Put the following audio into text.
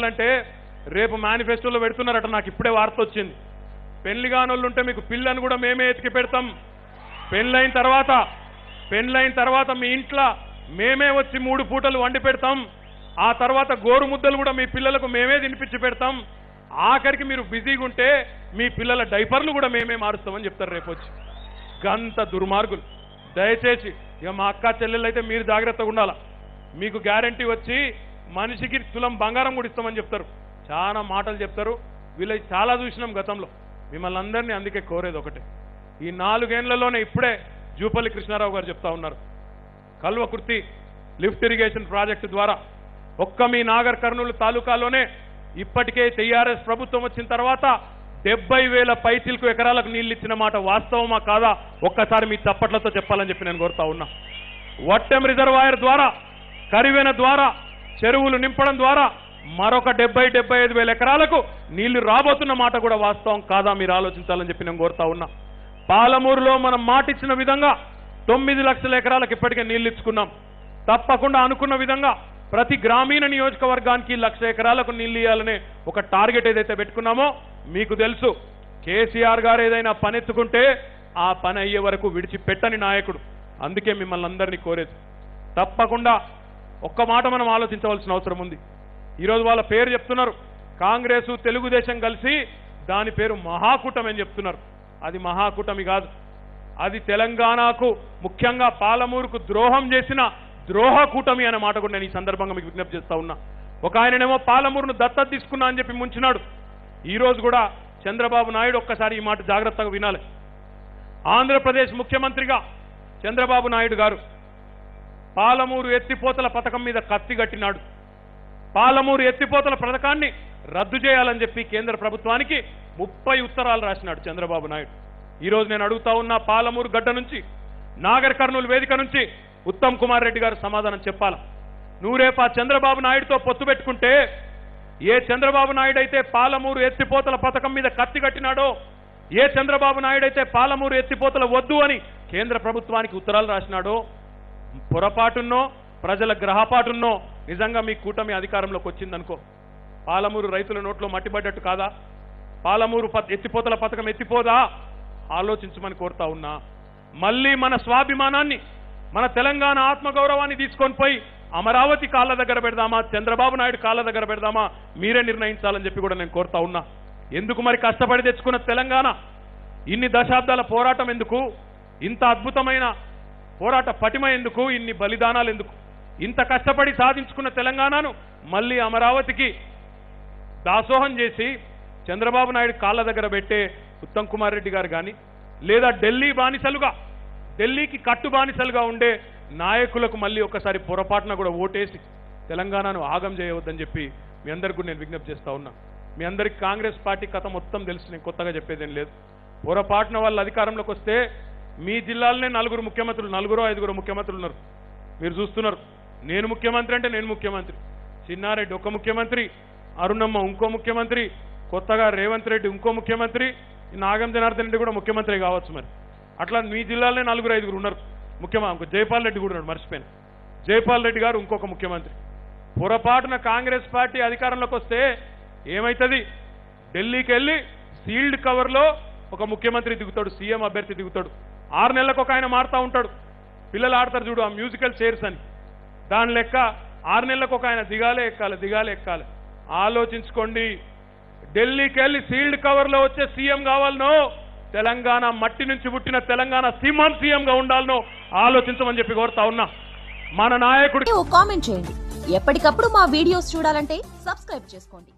అంటే రేపు మేనిఫెస్టోలో పెడుతున్నారట. నాకు ఇప్పుడే వార్త వచ్చింది. పెళ్లి కానోళ్ళు ఉంటే మీకు పిల్లని కూడా మేమే ఎతికి పెడతాం. పెళ్ళైన తర్వాత మీ ఇంట్లో మేమే వచ్చి 3 పూటలు వండి పెడతాం. ఆ తర్వాత గోరు ముద్దలు కూడా మీ పిల్లలకు మేమే తినిపించి పెడతాం. ఆఖరికి మీరు బిజీగా ఉంటే మీ పిల్లల డైపర్లు కూడా మేమే మారుస్తామని చెప్తారు రేపు వచ్చి. గంత దుర్మార్గులు. దయచేసి ఇక మా అక్క చెల్లెళ్ళు అయితే మీరు జాగ్రత్తగా ఉండాలా. మీకు గ్యారంటీ వచ్చి మనిషికి తులం బంగారం కూడా ఇస్తామని చెప్తారు. చాలా మాటలు చెప్తారు. వీళ్ళకి చాలా చూసినాం గతంలో. మిమ్మల్ని అందరినీ అందుకే కోరేది ఒకటే, ఈ 4 ఏళ్లలోనే ఇప్పుడే జూపల్లి కృష్ణారావు గారు చెప్తా ఉన్నారు, కల్వకుర్తి లిఫ్ట్ ఇరిగేషన్ ప్రాజెక్టు ద్వారా ఒక్క మీ నాగర్ కర్నూలు తాలూకాలోనే ఇప్పటికే టీఆర్ఎస్ ప్రభుత్వం వచ్చిన తర్వాత 70,000 పైచిలకు ఎకరాలకు నీళ్లు ఇచ్చిన మాట వాస్తవమా కాదా ఒక్కసారి మీ చప్పట్లతో చెప్పాలని చెప్పి నేను కోరుతా ఉన్నా. వట్టెం రిజర్వాయర్ ద్వారా, కరివెన ద్వారా, చెరువులు నింపడం ద్వారా మరొక 70,000-75,000 ఎకరాలకు నీళ్లు రాబోతున్న మాట కూడా వాస్తవం కాదా మీరు ఆలోచించాలని చెప్పి నేను కోరుతా ఉన్నా. పాలమూరులో మనం మాటిచ్చిన విధంగా 9 లక్షల ఎకరాలకు ఇప్పటికే నీళ్లు ఇచ్చుకున్నాం. తప్పకుండా అనుకున్న విధంగా ప్రతి గ్రామీణ నియోజకవర్గానికి 1,00,000 ఎకరాలకు నీళ్లు ఇవ్వాలనే ఒక టార్గెట్ ఏదైతే పెట్టుకున్నామో మీకు తెలుసు. కేసీఆర్ గారు ఏదైనా పని ఎత్తుకుంటే ఆ పని అయ్యే వరకు విడిచిపెట్టని నాయకుడు. అందుకే మిమ్మల్ని అందరినీ కోరేది, తప్పకుండా ఒక్క మాట మనం ఆలోచించవలసిన అవసరం ఉంది. ఈరోజు వాళ్ళ పేరు చెప్తున్నారు, కాంగ్రెసు తెలుగుదేశం కలిసి దాని పేరు మహాకూటమి అని చెప్తున్నారు. అది మహాకూటమి కాదు, అది తెలంగాణకు ముఖ్యంగా పాలమూరుకు ద్రోహం చేసిన ద్రోహ కూటమి అనే మాట కూడా నేను ఈ సందర్భంగా మీకు విజ్ఞప్తి చేస్తా ఉన్నా. ఒక ఆయననేమో పాలమూరును దత్తత తీసుకున్నా అని చెప్పి ముంచినాడు. ఈరోజు కూడా చంద్రబాబు నాయుడు ఒక్కసారి ఈ మాట జాగ్రత్తగా వినాలి. ఆంధ్రప్రదేశ్ ముఖ్యమంత్రిగా చంద్రబాబు నాయుడు గారు పాలమూరు ఎత్తిపోతల పథకం మీద కత్తి కట్టినాడు. పాలమూరు ఎత్తిపోతల పథకాన్ని రద్దు చేయాలని చెప్పి కేంద్ర ప్రభుత్వానికి 30 ఉత్తరాలు రాసినాడు చంద్రబాబు నాయుడు. ఈరోజు నేను అడుగుతా ఉన్నా, పాలమూరు గడ్డ నుంచి, నాగర్ కర్నూలు వేదిక నుంచి ఉత్తమ్ కుమార్ రెడ్డి గారు సమాధానం చెప్పాలా. నువ్వు రేపు ఆ చంద్రబాబు నాయుడుతో పొత్తు పెట్టుకుంటే, ఏ చంద్రబాబు నాయుడు అయితే పాలమూరు ఎత్తిపోతల పథకం మీద కత్తి కట్టినాడో, ఏ చంద్రబాబు నాయుడు అయితే పాలమూరు ఎత్తిపోతల వద్దు అని కేంద్ర ప్రభుత్వానికి ఉత్తరాలు రాసినాడో, పొరపాటున్నో ప్రజల గ్రహపాటున్నో నిజంగా మీ కూటమి అధికారంలోకి వచ్చిందనుకో, పాలమూరు రైతుల నోట్లో మట్టిపడ్డట్టు కాదా? పాలమూరు ఎత్తిపోతల పథకం ఎత్తిపోదా? ఆలోచించమని కోరుతా ఉన్నా. మళ్ళీ మన స్వాభిమానాన్ని, మన తెలంగాణ ఆత్మగౌరవాన్ని తీసుకొని పోయి అమరావతి కాళ్ళ దగ్గర పెడదామా, చంద్రబాబు నాయుడు కాళ్ళ దగ్గర పెడదామా, మీరే నిర్ణయించాలని చెప్పి కూడా నేను కోరుతా ఉన్నా. ఎందుకు మరి కష్టపడి తెచ్చుకున్న తెలంగాణ, ఇన్ని దశాబ్దాల పోరాటం ఎందుకు, ఇంత అద్భుతమైన పోరాట పటిమ ఎందుకు, ఇన్ని బలిదానాలు ఎందుకు? ఇంత కష్టపడి సాధించుకున్న తెలంగాణను మళ్ళీ అమరావతికి దాసోహం చేసి చంద్రబాబు నాయుడు కాళ్ళ దగ్గర పెట్టే ఉత్తమ్ కుమార్ రెడ్డి గారు కానీ, లేదా ఢిల్లీకి కట్టు బానిసలుగా ఉండే నాయకులకు మళ్ళీ ఒకసారి పొరపాటున కూడా ఓటేసి తెలంగాణను ఆగం చేయవద్దని చెప్పి మీ అందరికీ నేను విజ్ఞప్తి చేస్తా ఉన్నా. మీ అందరికీ కాంగ్రెస్ పార్టీ కథ మొత్తం తెలుసు, నేను కొత్తగా చెప్పేదేం లేదు. పొరపాటున వాళ్ళు అధికారంలోకి వస్తే మీ జిల్లాలోనే 4 ముఖ్యమంత్రులు, 4-5 ముఖ్యమంత్రులు ఉన్నారు. మీరు చూస్తున్నారు. నేను ముఖ్యమంత్రి అంటే నేను ముఖ్యమంత్రి, చిన్నారెడ్డి ఒక ముఖ్యమంత్రి, అరుణమ్మ ఇంకో ముఖ్యమంత్రి, కొత్తగా రేవంత్ రెడ్డి ఇంకో ముఖ్యమంత్రి, నాగం జనార్దన్ రెడ్డి కూడా ముఖ్యమంత్రి కావచ్చు. మరి అట్లా మీ జిల్లాలోనే 4-5 ఉన్నారు. ముఖ్యమంత్రి జైపాల్ రెడ్డి కూడా ఉన్నాడు, మర్చిపోయాను. జైపాల్ రెడ్డి గారు ఇంకొక ముఖ్యమంత్రి. పొరపాటున కాంగ్రెస్ పార్టీ అధికారంలోకి వస్తే ఏమైతుంది? ఢిల్లీకి వెళ్ళి సీల్డ్ కవర్లో ఒక ముఖ్యమంత్రి దిగుతాడు, సీఎం అభ్యర్థి దిగుతాడు. 6 నెలలకు ఒక ఆయన మారుతూ ఉంటాడు. పిల్లలు ఆడతారు చూడు ఆ మ్యూజికల్ చైర్స్ అని, దాని లెక్క 6 నెలలకు ఒక ఆయన దిగాలే ఎక్కాలి. ఆలోచించుకోండి. ఢిల్లీకి వెళ్ళి సీల్డ్ కవర్లో వచ్చే సీఎం కావాలనో, తెలంగాణ మట్టి నుంచి పుట్టిన తెలంగాణ సింహం సీఎంగా ఉండాలనో ఆలోచించమని చెప్పి కోరుతా ఉన్నా. మన నాయకుడు కామెంట్ చేయండి. ఎప్పటికప్పుడు మా వీడియోస్ చూడాలంటే సబ్స్క్రైబ్ చేసుకోండి.